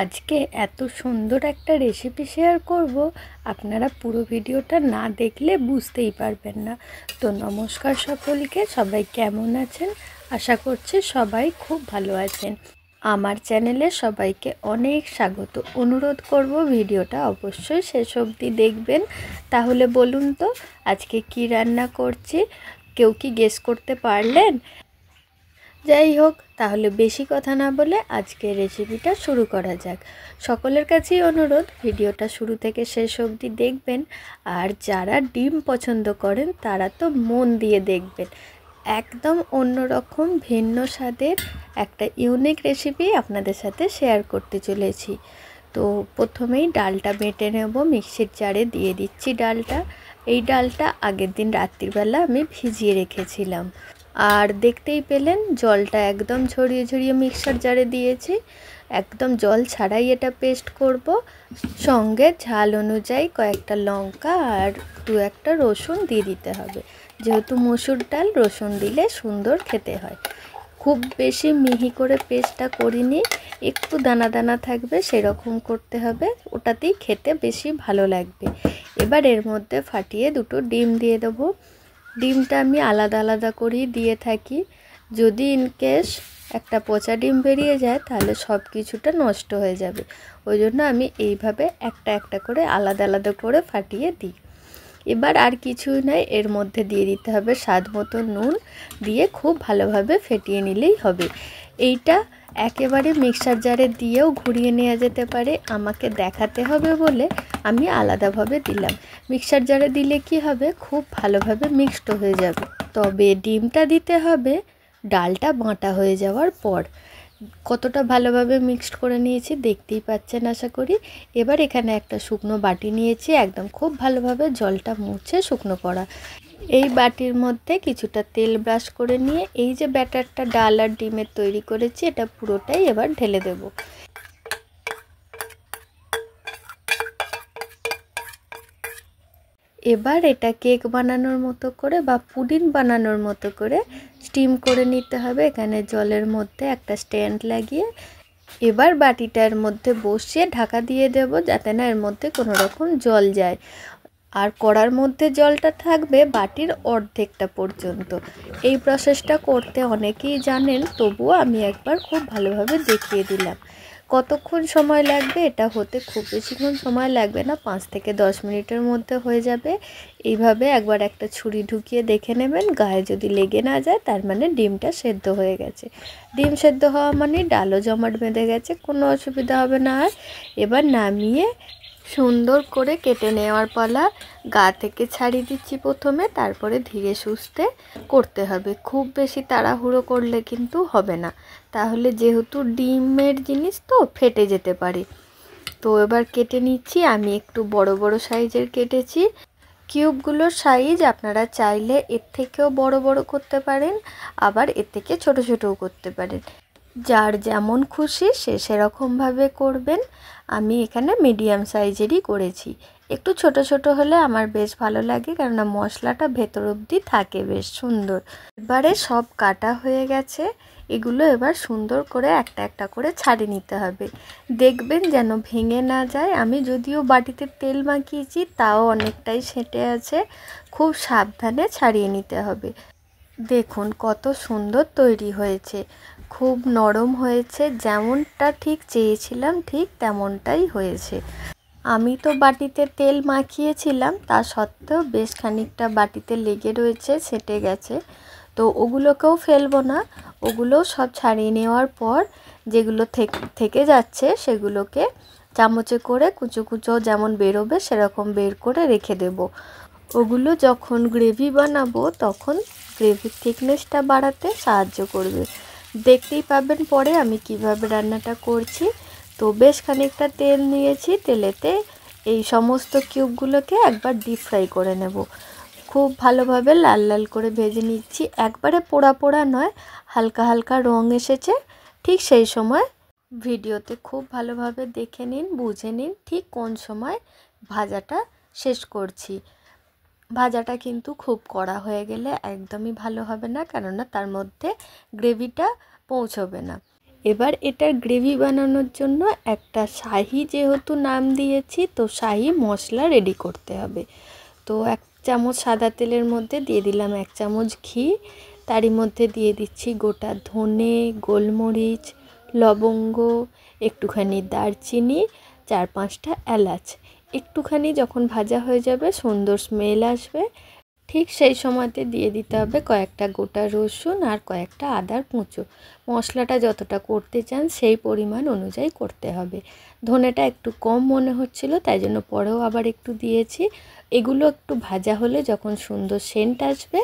আজকে এত সুন্দর একটা রেসিপি শেয়ার করব, আপনারা পুরো ভিডিওটা না দেখলে বুঝতেই পারবেন না। তো নমস্কার সকলকে, সবাই কেমন আছেন? আশা করছি সবাই খুব ভালো আছেন। আমার চ্যানেলে সবাইকে অনেক স্বাগত। অনুরোধ করব ভিডিওটা অবশ্যই শেষ অবধি দেখবেন। তাহলে বলুন তো আজকে কি রান্না করছি, কেউ কি গেস করতে পারলেন? যাই হোক, তাহলে বেশি কথা না বলে আজকের রেসিপিটা শুরু করা যাক। সকলের কাছেই অনুরোধ ভিডিওটা শুরু থেকে শেষ অবধি দেখবেন। আর যারা ডিম পছন্দ করেন তারা তো মন দিয়ে দেখবেন। একদম অন্যরকম ভিন্ন স্বাদের একটা ইউনিক রেসিপি আপনাদের সাথে শেয়ার করতে চলেছি। তো প্রথমেই ডালটা বেটে নেব, মিক্সির জারে দিয়ে দিচ্ছি ডালটা। এই ডালটা আগের দিন রাত্রিবেলা আমি ভিজিয়ে রেখেছিলাম। আর দেখতেই পেলেন জলটা একদম ঝরিয়ে ঝরিয়ে মিক্সার জারে দিয়েছি। একদম জল ছাড়াই এটা পেস্ট করব। সঙ্গে ঝাল অনুযায়ী কয়েকটা লঙ্কা আর একটা রসুন দিয়ে দিতে হবে। যেহেতু মসুর ডাল, রসুন দিলে সুন্দর খেতে হয়। খুব বেশি মিহি করে পেস্টটা করিনি, একটু দানা দানা থাকবে সেরকম করতে হবে, ওটাতেই খেতে বেশি ভালো লাগবে। এবার এর মধ্যে ফাটিয়ে দুটো ডিম দিয়ে দেবো। ডিমটা আমি আলাদা আলাদা করেই দিয়ে থাকি। যদি ইনকেস একটা পচা ডিম বেরিয়ে যায় তাহলে সব কিছুটা নষ্ট হয়ে যাবে, ওই জন্য আমি এইভাবে একটা একটা করে আলাদা আলাদা করে ফাটিয়ে দিই। এবার আর কিছুই নয়, এর মধ্যে দিয়ে দিতে হবে স্বাদ মতো নুন, দিয়ে খুব ভালোভাবে ফেটিয়ে নিলেই হবে। এইটা একেবারে মিক্সার জারে দিয়েও ঘুরিয়ে নেওয়া যেতে পারে, আমাকে দেখাতে হবে বলে আমি আলাদাভাবে দিলাম। মিক্সার জারে দিলে কি হবে, খুব ভালোভাবে মিক্সড হয়ে যাবে। তবে ডিমটা দিতে হবে ডালটা বাটা হয়ে যাওয়ার পর। কতটা ভালোভাবে মিক্সড করে নিয়েছি দেখতেই পাচ্ছেন আশা করি। এবার এখানে একটা শুকনো বাটি নিয়েছি, একদম খুব ভালোভাবে জলটা মুছে শুকনো করা। এই বাটির মধ্যে কিছুটা তেল ব্রাশ করে নিয়ে এই যে ব্যাটারটা ডাল আর ডিমের তৈরি করেছি এটা পুরোটাই এবার ঢেলে দেব। এবার এটা কেক বানানোর মতো করে বা পুডিং বানানোর মতো করে স্টিম করে নিতে হবে। এখানে জলের মধ্যে একটা স্ট্যান্ড লাগিয়ে এবার বাটিটার মধ্যে বসিয়ে ঢাকা দিয়ে দেব, যাতে না এর মধ্যে কোনো রকম জল যায়। আর কড়ার মধ্যে জলটা থাকবে বাটির অর্ধেকটা পর্যন্ত। এই প্রসেসটা করতে অনেকেই জানেন, তবুও আমি একবার খুব ভালোভাবে দেখিয়ে দিলাম। কতক্ষণ সময় লাগবে এটা হতে? খুব বেশিক্ষণ সময় লাগবে না, 5 থেকে 10 মিনিটের মধ্যে হয়ে যাবে। এইভাবে একবার একটা ছুরি ঢুকিয়ে দেখে নেবেন, গায়ে যদি লেগে না যায় তার মানে ডিমটা সেদ্ধ হয়ে গেছে। ডিম সেদ্ধ হওয়া মানে ডালও জমাট বেঁধে গেছে, কোনো অসুবিধা হবে না আর। এবার নামিয়ে সুন্দর করে কেটে নেওয়ার পালা। গা থেকে ছাড়িয়ে দিচ্ছি প্রথমে, তারপরে ধীরে সুস্থে করতে হবে। খুব বেশি তাড়াহুড়ো করলে কিন্তু হবে না, তাহলে যেহেতু ডিমের জিনিস তো ফেটে যেতে পারে। তো এবার কেটে নিচ্ছি, আমি একটু বড় বড় সাইজের কেটেছি। কিউবগুলোর সাইজ আপনারা চাইলে এর থেকেও বড় বড় করতে পারেন, আবার এর থেকে ছোট ছোটও করতে পারেন। যার যেমন খুশি সে সেরকমভাবে করবেন। আমি এখানে মিডিয়াম সাইজেরই করেছি। একটু ছোট ছোট হলে আমার বেশ ভালো লাগে, কেননা মশলাটা ভেতর অবধি থাকে বেশ সুন্দর। এবারে সব কাটা হয়ে গেছে, এগুলো এবার সুন্দর করে একটা একটা করে ছাড়িয়ে নিতে হবে। দেখবেন যেন ভেঙে না যায়। আমি যদিও বাটিতে তেল মাখিয়েছি তাও অনেকটাই সেঁটে আছে, খুব সাবধানে ছাড়িয়ে নিতে হবে। দেখুন কত সুন্দর তৈরি হয়েছে, খুব নরম হয়েছে, যেমনটা ঠিক চেয়েছিলাম ঠিক তেমনটাই হয়েছে। আমি তো বাটিতে তেল মাখিয়েছিলাম, তা সত্ত্বেও বেশ খানিকটা বাটিতে লেগে রয়েছে, সেঁটে গেছে। তো ওগুলোকেও ফেলবো না, ওগুলো সব ছাড়িয়ে নেওয়ার পর যেগুলো থেকে যাচ্ছে সেগুলোকে চামচে করে কুচো কুচো যেমন বেরোবে সেরকম বের করে রেখে দেব। ওগুলো যখন গ্রেভি বানাবো তখন গ্রেভির থিকনেসটা বাড়াতে সাহায্য করবে। দেখতেই পাবেন পরে আমি কিভাবে রান্নাটা করছি। তো বেশ খানিকটা তেল নিয়েছি, তেলেতে এই সমস্ত কিউবগুলোকে একবার ডিপ ফ্রাই করে নেব। খুব ভালোভাবে লাল লাল করে ভেজে নিচ্ছি, একবারে পোড়া পোড়া নয়, হালকা হালকা রং এসেছে ঠিক সেই সময় ভিডিওতে খুব ভালোভাবে দেখে নিন, বুঝে নিন ঠিক কোন সময় ভাজাটা শেষ করছি। ভাজাটা কিন্তু খুব কড়া হয়ে গেলে একদমই ভালো হবে না, কেননা তার মধ্যে গ্রেভিটা পৌঁছবে না। এবার এটার গ্রেভি বানানোর জন্য একটা শাহি যেহেতু নাম দিয়েছি, তো শাহি মশলা রেডি করতে হবে। তো 1 চামচ সাদা তেলের মধ্যে দিয়ে দিলাম 1 চামচ ঘি, তারই মধ্যে দিয়ে দিচ্ছি গোটা ধনে, গোলমরিচ, লবঙ্গ, একটুখানি দারচিনি, 4-5টা এলাচ। একটুখানি যখন ভাজা হয়ে যাবে, সুন্দর স্মেল আসবে, ঠিক সেই সময়তে দিয়ে দিতে হবে কয়েকটা গোটা রসুন আর কয়েকটা আদার কুঁচো। মশলাটা যতটা করতে চান সেই পরিমাণ অনুযায়ী করতে হবে। ধনেটা একটু কম মনে হচ্ছিল, তাই জন্য পরেও আবার একটু দিয়েছি। এগুলো একটু ভাজা হলে যখন সুন্দর সেন্ট আসবে,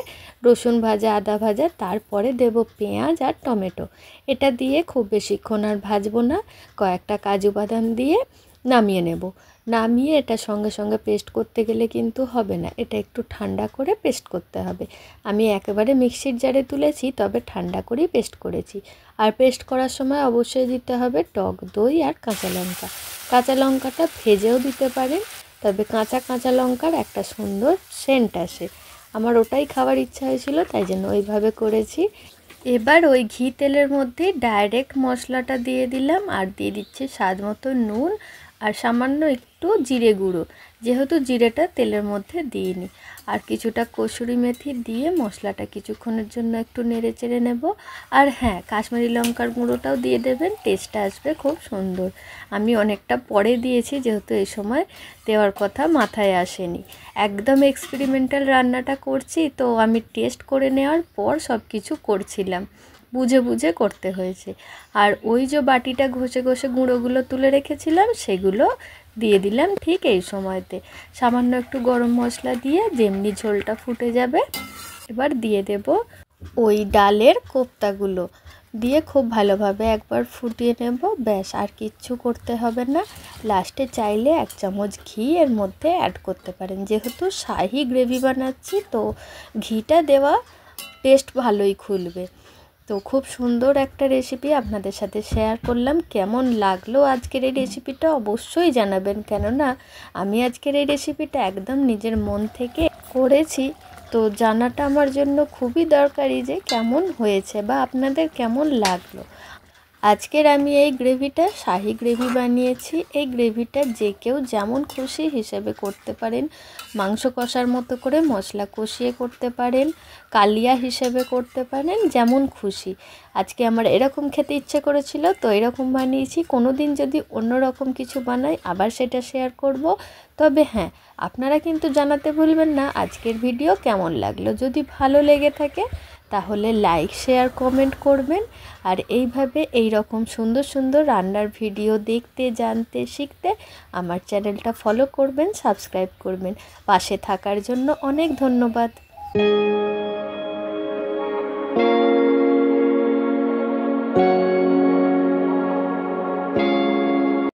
রসুন ভাজা, আদা ভাজা, তারপরে দেব পেঁয়াজ আর টমেটো। এটা দিয়ে খুব বেশিক্ষণ আর ভাজবো না, কয়েকটা কাজু বাদাম দিয়ে নামিয়ে নেব। নামিয়ে এটা সঙ্গে সঙ্গে পেস্ট করতে গেলে কিন্তু হবে না, এটা একটু ঠান্ডা করে পেস্ট করতে হবে। আমি একেবারে মিক্সির জারে তুলেছি, তবে ঠান্ডা করেই পেস্ট করেছি। আর পেস্ট করার সময় অবশ্যই দিতে হবে টক দই আর কাঁচা লঙ্কা। কাঁচা লঙ্কাটা ভেজেও দিতে পারেন, তবে কাঁচা লঙ্কার একটা সুন্দর সেন্ট আসে। আমার ওটাই খাওয়ার ইচ্ছা হয়েছিল, তাই জন্য ওইভাবে করেছি। এবার ওই ঘি তেলের মধ্যে ডাইরেক্ট মশলাটা দিয়ে দিলাম, আর দিয়ে দিচ্ছি স্বাদ মতো নুন আর সামান্য একটু জিরে গুঁড়ো, যেহেতু জিরেটা তেলের মধ্যে দিইনি। আর কিছুটা কসুরি মেথি দিয়ে মশলাটা কিছুক্ষণের জন্য একটু নেড়ে চেড়ে নেব। আর হ্যাঁ, কাশ্মীরি লঙ্কার গুঁড়োটাও দিয়ে দেবেন, টেস্টটা আসবে খুব সুন্দর। আমি অনেকটা পরে দিয়েছি, যেহেতু এই সময় দেওয়ার কথা মাথায় আসেনি। একদম এক্সপেরিমেন্টাল রান্নাটা করছি, তো আমি টেস্ট করে নেওয়ার পর সব কিছু করছিলাম, বুঝে বুঝে করতে হয়েছে। আর ওই যে বাটিটা ঘষে ঘষে গুঁড়োগুলো তুলে রেখেছিলাম, সেগুলো দিয়ে দিলাম ঠিক এই সময়তে। সামান্য একটু গরম মশলা দিয়ে যেমনি ঝোলটা ফুটে যাবে, এবার দিয়ে দেব ওই ডালের কোপ্তাগুলো দিয়ে খুব ভালোভাবে একবার ফুটিয়ে নেব। ব্যাস, আর কিচ্ছু করতে হবে না। লাস্টে চাইলে 1 চামচ ঘি এর মধ্যে অ্যাড করতে পারেন, যেহেতু শাহি গ্রেভি বানাচ্ছি, তো ঘিটা দেওয়া টেস্ট ভালোই খুলবে। তো খুব সুন্দর একটা রেসিপি আপনাদের সাথে শেয়ার করলাম। কেমন লাগলো আজকের এই রেসিপিটা অবশ্যই জানাবেন, কেননা আমি আজকের এই রেসিপিটা একদম নিজের মন থেকে করেছি। তো জানাটা আমার জন্য খুবই দরকারি যে কেমন হয়েছে বা আপনাদের কেমন লাগলো। আজকের আমি এই গ্রেভিটা শাহি গ্রেভি বানিয়েছি। এই গ্রেভিটা যে কেউ যেমন খুশি হিসেবে করতে পারেন। মাংস কষার মতো করে মশলা কষিয়ে করতে পারেন, কালিয়া হিসেবে করতে পারেন, যেমন খুশি। আজকে আমার এরকম খেতে ইচ্ছে করেছিল, তো এরকম বানিয়েছি। কোনো দিন যদি অন্য রকম কিছু বানাই, আবার সেটা শেয়ার করব। তবে হ্যাঁ, আপনারা কিন্তু জানাতে ভুলবেন না আজকের ভিডিও কেমন লাগলো। যদি ভালো লেগে থাকে তাহলে লাইক, শেয়ার, কমেন্ট করবেন। আর এইভাবে এই রকম সুন্দর সুন্দর রান্নার ভিডিও দেখতে, জানতে, শিখতে আমার চ্যানেলটা ফলো করবেন, সাবস্ক্রাইব করবেন। পাশে থাকার জন্য অনেক ধন্যবাদ।